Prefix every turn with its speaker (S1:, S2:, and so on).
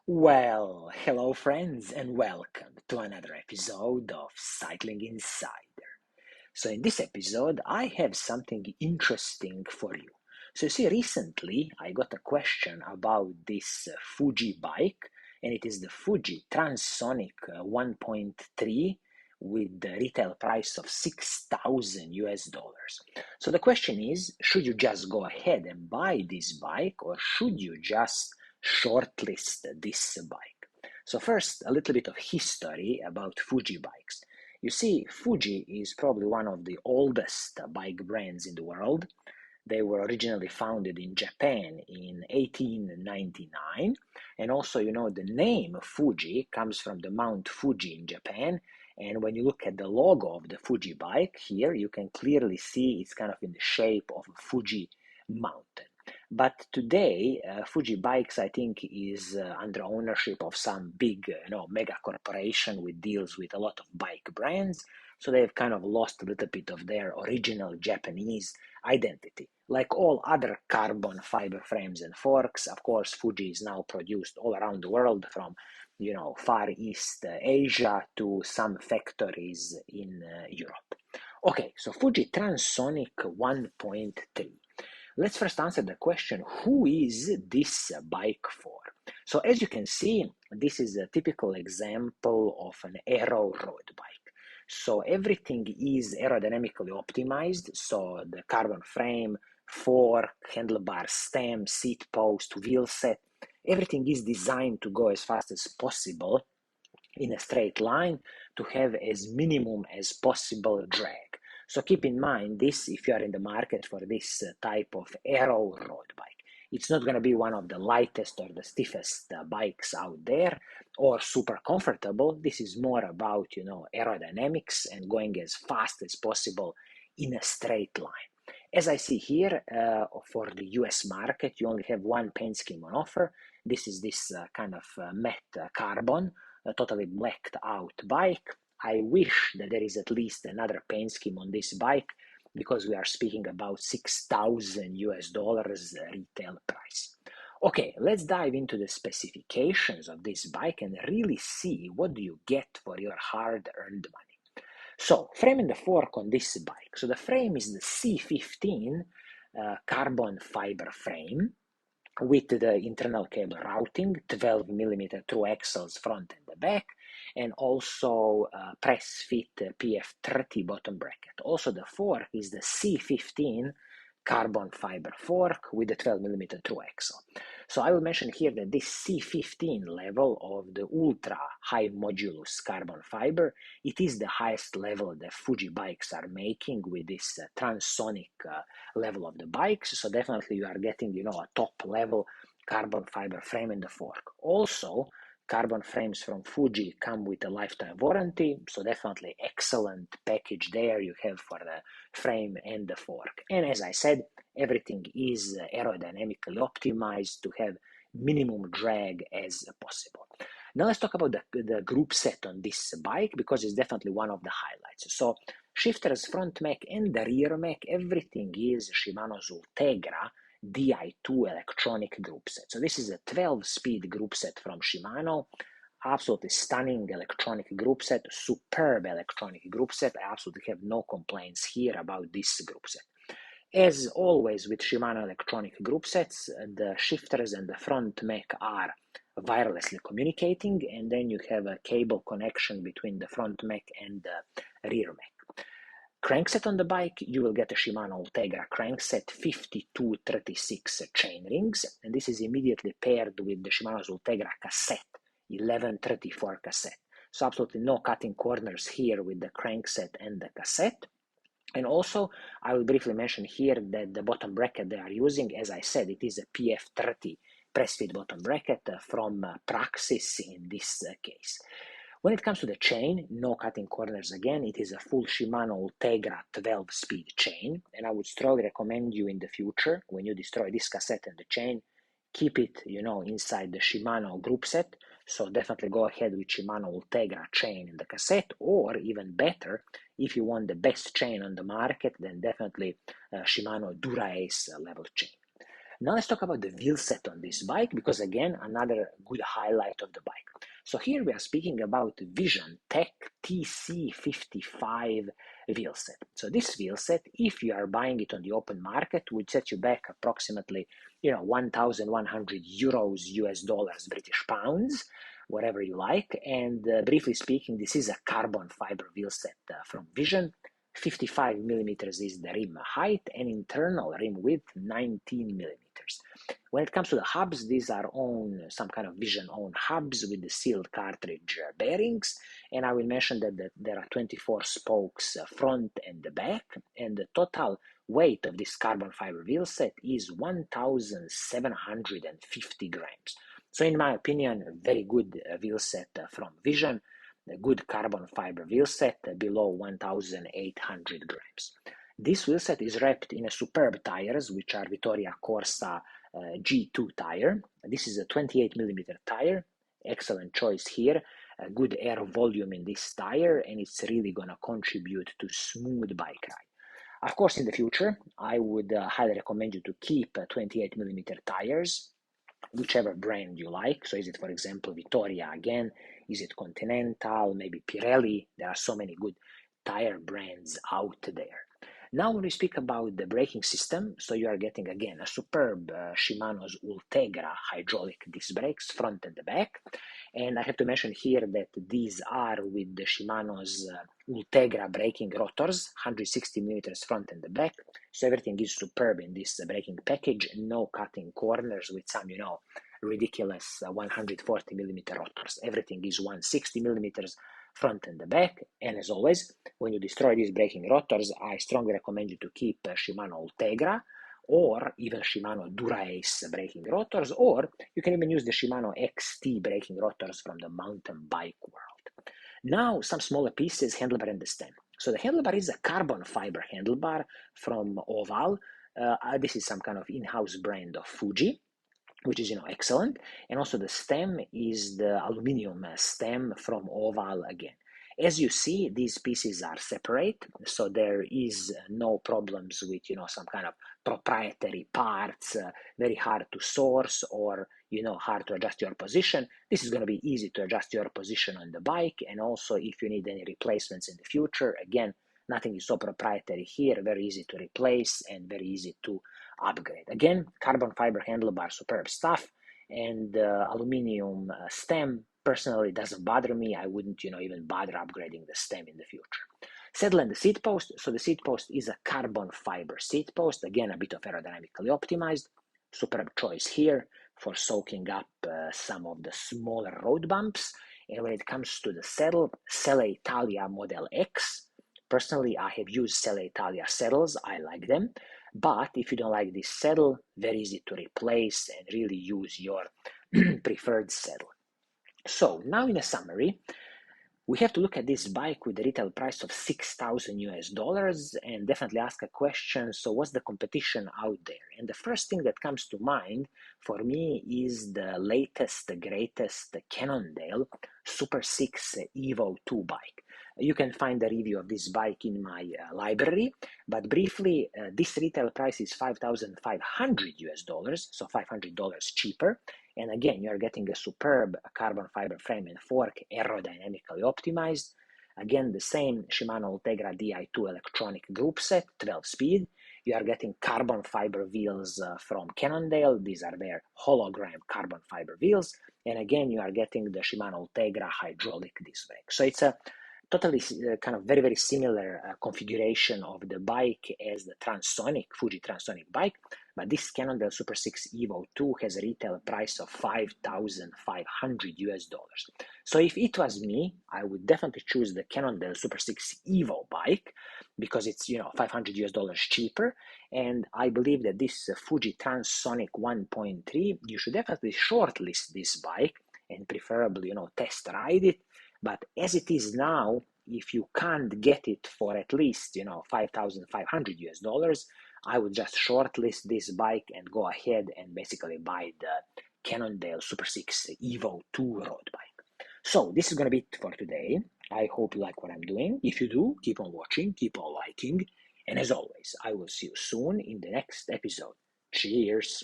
S1: Well, hello friends and welcome to another episode of Cycling Insider. So in this episode, I have something interesting for you. So you see, recently I got a question about this Fuji bike, and it is the Fuji Transonic 1.3 with the retail price of 6,000 US dollars. So the question is, should you just go ahead and buy this bike, or should you just shortlist this bike? So first, a little bit of history about Fuji bikes. You see, Fuji is probably one of the oldest bike brands in the world. They were originally founded in Japan in 1899. And also, the name Fuji comes from the Mount Fuji in Japan. And when you look at the logo of the Fuji bike here, you can clearly see it's kind of in the shape of a Fuji mountain. But today, Fuji Bikes, I think, is under ownership of some big, mega corporation with deals with a lot of bike brands. So they've kind of lost a little bit of their original Japanese identity. Like all other carbon fiber frames and forks, of course, Fuji is now produced all around the world from, Far East Asia to some factories in Europe. Okay, so Fuji Transonic 1.3. Let's first answer the question, who is this bike for? So as you can see, this is a typical example of an aero road bike. So everything is aerodynamically optimized. So the carbon frame, fork, handlebar, stem, seat post, wheel set, everything is designed to go as fast as possible in a straight line to have as minimum as possible drag. So keep in mind this if you are in the market for this type of aero road bike. It's not going to be one of the lightest or the stiffest bikes out there or super comfortable. This is more about, aerodynamics and going as fast as possible in a straight line. As I see here, for the US market, you only have one paint scheme on offer. This is this kind of matte carbon, a totally blacked out bike. I wish that there is at least another paint scheme on this bike because we are speaking about 6,000 US dollars retail price. Okay, let's dive into the specifications of this bike and really see what do you get for your hard-earned money. So, frame and the fork on this bike. So the frame is the C15 carbon fiber frame with the internal cable routing, 12 millimeter through axles front and the back, and also press fit PF30 bottom bracket. Also the fork is the C15 carbon fiber fork with the 12 millimeter through axle. So I will mention here that this C15 level of the ultra high modulus carbon fiber, it is the highest level that Fuji bikes are making with this transonic level of the bikes. So definitely you are getting, a top level carbon fiber frame and the fork. Also, carbon frames from Fuji come with a lifetime warranty, so definitely excellent package there you have for the frame and the fork. And as I said, everything is aerodynamically optimized to have minimum drag as possible. Now let's talk about the group set on this bike because it's definitely one of the highlights. So shifters, front mech and the rear mech, everything is Shimano's Ultegra Di2 electronic group set. So this is a 12-speed group set from Shimano. Absolutely stunning electronic group set, superb electronic group set. I absolutely have no complaints here about this group set. As always with Shimano electronic group sets, the shifters and the front mech are wirelessly communicating, and then you have a cable connection between the front mech and the rear mech. Crankset on the bike, you will get a Shimano Ultegra crankset 5236 chain rings, and this is immediately paired with the Shimano's Ultegra cassette 1134 cassette. So absolutely no cutting corners here with the crankset and the cassette. And also, I will briefly mention here that the bottom bracket they are using, as I said, it is a PF30 press fit bottom bracket from Praxis in this case. When it comes to the chain, no cutting corners again, it is a full Shimano Ultegra 12-speed chain, and I would strongly recommend you in the future, when you destroy this cassette and the chain, keep it, inside the Shimano group set. So definitely go ahead with Shimano Ultegra chain in the cassette, or even better, if you want the best chain on the market, then definitely Shimano Dura-Ace level chain. Now let's talk about the wheel set on this bike, because again, another good highlight of the bike. So here we are speaking about Vision Tech TC55 wheel set. So this wheel set, if you are buying it on the open market, would set you back approximately, 1,100 euros, US dollars, British pounds, whatever you like. And briefly speaking, this is a carbon fiber wheel set from Vision. 55 millimeters is the rim height, and internal rim width 19 millimeters. When it comes to the hubs, these are some kind of Vision own hubs with the sealed cartridge bearings, and I will mention that there are 24 spokes front and the back, and the total weight of this carbon fiber wheel set is 1,750 grams. So in my opinion, a very good wheel set from Vision. A good carbon fiber wheel set below 1,800 grams. This wheel set is wrapped in a superb tires, which are Vittoria Corsa G2 tire. This is a 28 millimeter tire. Excellent choice here. A good air volume in this tire, and it's really going to contribute to smooth bike ride. Of course, in the future, I would highly recommend you to keep 28 millimeter tires, whichever brand you like. So is it, for example, Vittoria again? Is it Continental? Maybe Pirelli? There are so many good tire brands out there. Now when we speak about the braking system, so you are getting again a superb Shimano's Ultegra hydraulic disc brakes front and the back. And I have to mention here that these are with the Shimano's Ultegra braking rotors, 160 millimeters front and the back. So everything is superb in this braking package, no cutting corners with some, ridiculous 140 millimeter rotors. Everything is 160 millimeters front and the back. And as always, when you destroy these braking rotors, I strongly recommend you to keep Shimano Ultegra or even Shimano Dura-Ace braking rotors, or you can even use the Shimano XT braking rotors from the mountain bike world. Now, some smaller pieces, handlebar and the stem. So the handlebar is a carbon fiber handlebar from Oval. This is some kind of in-house brand of Fuji, which is, excellent. And also the stem is the aluminum stem from Oval again. As you see, these pieces are separate, so there is no problems with, some kind of proprietary parts, very hard to source or, hard to adjust your position. This is going to be easy to adjust your position on the bike. And also if you need any replacements in the future, again, nothing is so proprietary here, very easy to replace and very easy to upgrade. Again, carbon fiber handlebar, superb stuff, and aluminum stem personally doesn't bother me. I wouldn't, even bother upgrading the stem in the future. Saddle and the seat post. So the seat post is a carbon fiber seat post, again, a bit of aerodynamically optimized. Superb choice here for soaking up some of the smaller road bumps. And when it comes to the saddle, Selle Italia Model X. Personally, I have used Selle Italia saddles. I like them. But if you don't like this saddle, very easy to replace and really use your preferred saddle. So now in a summary, we have to look at this bike with a retail price of 6,000 US dollars and definitely ask a question, so what's the competition out there? And the first thing that comes to mind for me is the latest, the greatest Cannondale Super 6 Evo 2 bike. You can find a review of this bike in my library, but briefly, this retail price is 5,500 US dollars, so $500 cheaper. And again, you're getting a superb carbon fiber frame and fork, aerodynamically optimized. Again, the same Shimano Ultegra Di2 electronic group set, 12 speed. You are getting carbon fiber wheels from Cannondale. These are their hologram carbon fiber wheels. And again, you are getting the Shimano Ultegra hydraulic disc brake. So it's a totally kind of very, very similar configuration of the bike as the Transonic, Fuji Transonic bike, but this Cannondale Super 6 Evo 2 has a retail price of 5,500 US dollars. So if it was me, I would definitely choose the Cannondale Super 6 Evo bike because it's, 500 US dollars cheaper. And I believe that this Fuji Transonic 1.3, you should definitely shortlist this bike and preferably, test ride it. But as it is now, if you can't get it for at least, 5,500 US dollars, I would just shortlist this bike and go ahead and basically buy the Cannondale Super 6 Evo 2 road bike. So this is going to be it for today. I hope you like what I'm doing. If you do, keep on watching, keep on liking. And as always, I will see you soon in the next episode. Cheers.